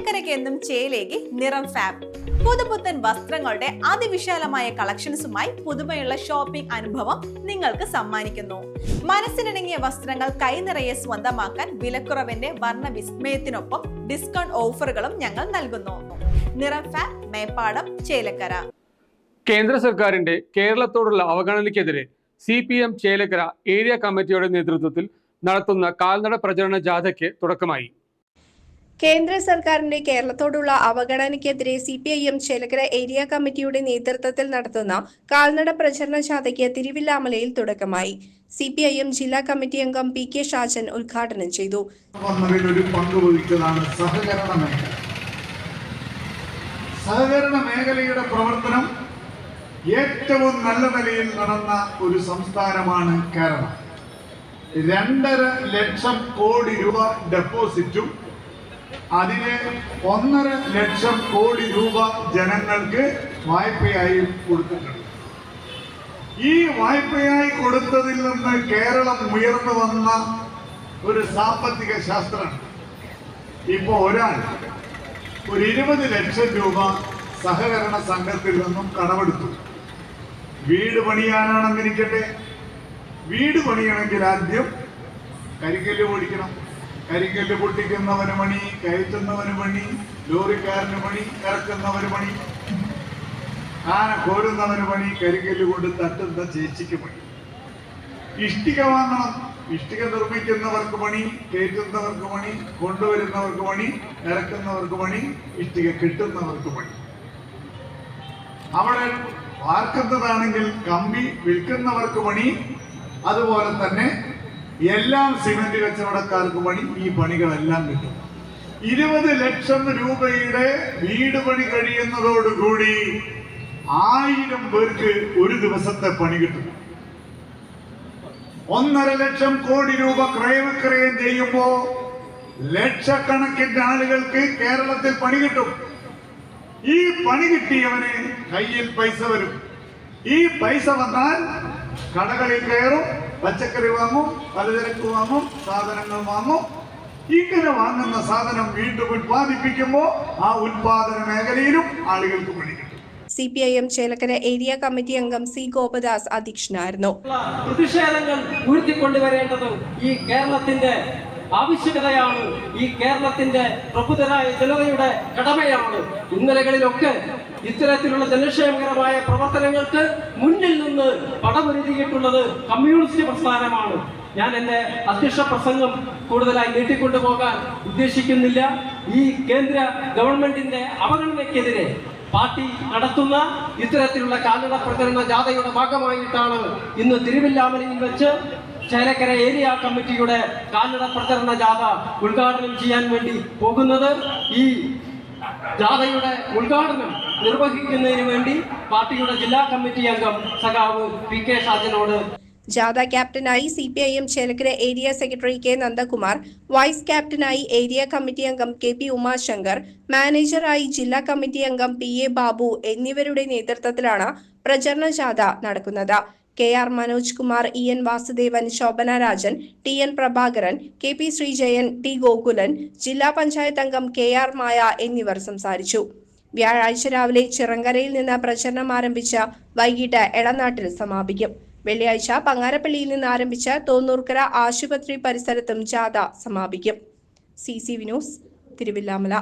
ചേലക്കരയ്ക്ക് എന്നും ചേലേക്ക് നിറം ഫാബ്. പുതുപുത്തൻ വസ്ത്രങ്ങളുടെ അതിവിശാലമായ കളക്ഷൻസുമായി പുതുമയുള്ള ഷോപ്പിംഗ് അനുഭവം നിങ്ങൾക്ക് സമ്മാനിക്കുന്നു. മനസ്സിനിണങ്ങിയ വസ്ത്രങ്ങൾ കൈനിറയെ സ്വന്തമാക്കാൻ വിലക്കുറവിന്റെ വർണ്ണവിസ്മയത്തിനൊപ്പം ഡിസ്കൗണ്ട് ഓഫറുകളും ഞങ്ങൾ നൽകുന്നു. നിറം ഫാബ്, മേപ്പാടം, ചേലക്കര. കേന്ദ്ര സർക്കാരിന്റെ കേരളത്തോടുള്ള അവഗണനയ്ക്കെതിരെ CPM ചേലക്കര ഏരിയ കമ്മിറ്റിയുടെ നേതൃത്വത്തിൽ നടത്തുന്ന കാൽനട പ്രചരണ ജാഥയ്ക്ക് തുടക്കമായി. കേന്ദ്ര സർക്കാരിന്റെ കേരളത്തോടുള്ള അവഗണനയ്ക്കെതിരെ CPIM ചേലക്കര ഏരിയ കമ്മിറ്റിയുടെ നേതൃത്വത്തിൽ നടത്തുന്ന കാൽനട പ്രചരണ ജാഥയ്ക്ക് തിരുവില്ലാമലയിൽ തുടക്കമായി. CPIM ജില്ലാ കമ്മിറ്റി അംഗം PK ഷാജൻ ഉദ്ഘാടനം ചെയ്തു. സഹകരണ മേഖലയുടെ പ്രവർത്തനം ഏറ്റവും നല്ല നിലയിൽ നടന്ന ഒരു സംസ്ഥാനമാണ് കേരളം. 2.5 ലക്ഷം കോടി രൂപ ഡെപ്പോസിറ്റും അതിന് 1.5 ലക്ഷം കോടി രൂപ ജനങ്ങൾക്ക് വായ്പയായി കൊടുത്തിട്ടുണ്ട്. ഈ വായ്പയായി കൊടുത്തതിൽ നിന്ന് കേരളം ഉയർന്നു വന്ന ഒരു സാമ്പത്തിക ശാസ്ത്രമാണ്. ഇപ്പോ ഒരാൾ ഒരു 20 ലക്ഷം രൂപ സഹകരണ സംഘത്തിൽ നിന്നും കടമെടുത്തു. വീട് പണിയാനാണെന്നിരിക്കട്ടെ, വീട് പണിയണമെങ്കിൽ ആദ്യം കരിക്കല്ല് പൊടിക്കണം. കരിക്കല്ല് പൊട്ടിക്കുന്നവന് പണി, കയറ്റുന്നവന് പണി, ലോറിക്കാരന് പണി, ഇറക്കുന്നവന് പണി, ആന കോരുന്നവന് പണി, കരിക്കല്ല് കൊണ്ട് തട്ടുന്ന ചേച്ചിക്ക് പണി. ഇഷ്ടിക വാങ്ങണം, ഇഷ്ടിക നിർമ്മിക്കുന്നവർക്ക് പണി, കയറ്റുന്നവർക്ക് പണി, കൊണ്ടുവരുന്നവർക്ക് പണി, ഇറക്കുന്നവർക്ക് പണി, ഇഷ്ടിക കിട്ടുന്നവർക്ക് പണി. അവിടെ വാർക്കുന്നതാണെങ്കിൽ കമ്പി വിൽക്കുന്നവർക്ക് പണി, അതുപോലെ തന്നെ എല്ലാം സിമന്റ് കച്ചവടക്കാർക്ക് പണി. ഈ പണികളെല്ലാം കിട്ടും. 20 ലക്ഷം രൂപയുടെ വീട് പണി കഴിയുന്നതോടുകൂടി 1000 പേർക്ക് ഒരു ദിവസത്തെ പണി കിട്ടും. 1.5 ലക്ഷം കോടി രൂപ ക്രയവിക്രയം ചെയ്യുമ്പോ ലക്ഷക്കണക്കിന് ആളുകൾക്ക് കേരളത്തിൽ പണി കിട്ടും. ഈ പണി കിട്ടിയവന് കയ്യിൽ പൈസ വരും. ഈ പൈസ വന്നാൽ കടകളിൽ കയറും, പച്ചക്കറി വാങ്ങും, പലചരക്ക് വാങ്ങും, സാധനങ്ങൾ വാങ്ങും. ഇങ്ങനെ വാങ്ങുന്ന സാധനം വീണ്ടും ഉത്പാദിപ്പിക്കുമ്പോൾ ആ ഉത്പാദന മേഖലയിലും ആളുകൾക്ക് പണി കിട്ടും. CPIM ചേലക്കര ഏരിയ കമ്മിറ്റി അംഗം C ഗോപദാസ് അധ്യക്ഷനായിരുന്നു. പ്രതിഷേധങ്ങൾ ഉയർത്തിക്കൊണ്ടുവരേണ്ടത് ഈ കേരളത്തിന്റെ ആവശ്യകതയാണ്. ഈ കേരളത്തിന്റെ പ്രബുദ്ധരായ ജനതയുടെ കടമയാണ്. ഇന്നലകളിലൊക്കെ ഇത്തരത്തിലുള്ള ജനക്ഷേമകരമായ പ്രവർത്തനങ്ങൾക്ക് മുന്നിൽ നിന്ന് പടമൊരുതിയിട്ടുള്ളത് കമ്മ്യൂണിസ്റ്റ് പ്രസ്ഥാനമാണ്. ഞാൻ എന്റെ അധ്യക്ഷ പ്രസംഗം കൂടുതലായി നീട്ടിക്കൊണ്ടുപോകാൻ ഉദ്ദേശിക്കുന്നില്ല. ഈ കേന്ദ്ര ഗവൺമെന്റിന്റെ അവഗണനയ്ക്കെതിരെ പാർട്ടി നടത്തുന്ന ഇത്തരത്തിലുള്ള കാൽനട പ്രചരണ ജാഥയുടെ ഭാഗമായിട്ടാണ് ഇന്ന് തിരുവില്ലാമലയിൽ വെച്ച് ചേലക്കര ഏരിയ കമ്മിറ്റിയുടെ കാൽനട പ്രചരണ ജാഥ ഉദ്ഘാടനം ചെയ്യാൻ വേണ്ടി പോകുന്നത്. ഈ ജാഥയുടെ ഉദ്ഘാടനം നിർവഹിക്കുന്നതിന് വേണ്ടി പാർട്ടിയുടെ ജില്ലാ കമ്മിറ്റി അംഗം സഖാവ് PK ഷാജനോട്. ജാഥ ക്യാപ്റ്റനായി CPIM Chelakkara area secretary K Nandakumar, vice ക്യാപ്റ്റനായി ഏരിയ കമ്മിറ്റി അംഗം KP ഉമാശങ്കർ, മാനേജറായി ജില്ലാ കമ്മിറ്റി അംഗം PA ബാബു എന്നിവരുടെ നേതൃത്വത്തിലാണ് പ്രചരണ ജാഥ നടക്കുന്നത്. KR Manoj Kumar, EN Vasudevan, Shobhana Rajan, TN Prabhakaran, KP Sreejayan, T Gokulan, ജില്ലാ പഞ്ചായത്ത് അംഗം KR മായ എന്നിവർ സംസാരിച്ചു. വ്യാഴാഴ്ച രാവിലെ ചിറങ്കരയിൽ നിന്ന് പ്രചരണം ആരംഭിച്ച വൈകിട്ട് എളനാട്ടിൽ സമാപിക്കും. വെള്ളിയാഴ്ച പങ്ങാരപ്പള്ളിയിൽ നിന്ന് ആരംഭിച്ച തോന്നൂർക്കര ആശുപത്രി പരിസരത്തും ജാഥ സമാപിക്കും. CC news, Thiruvilwamala.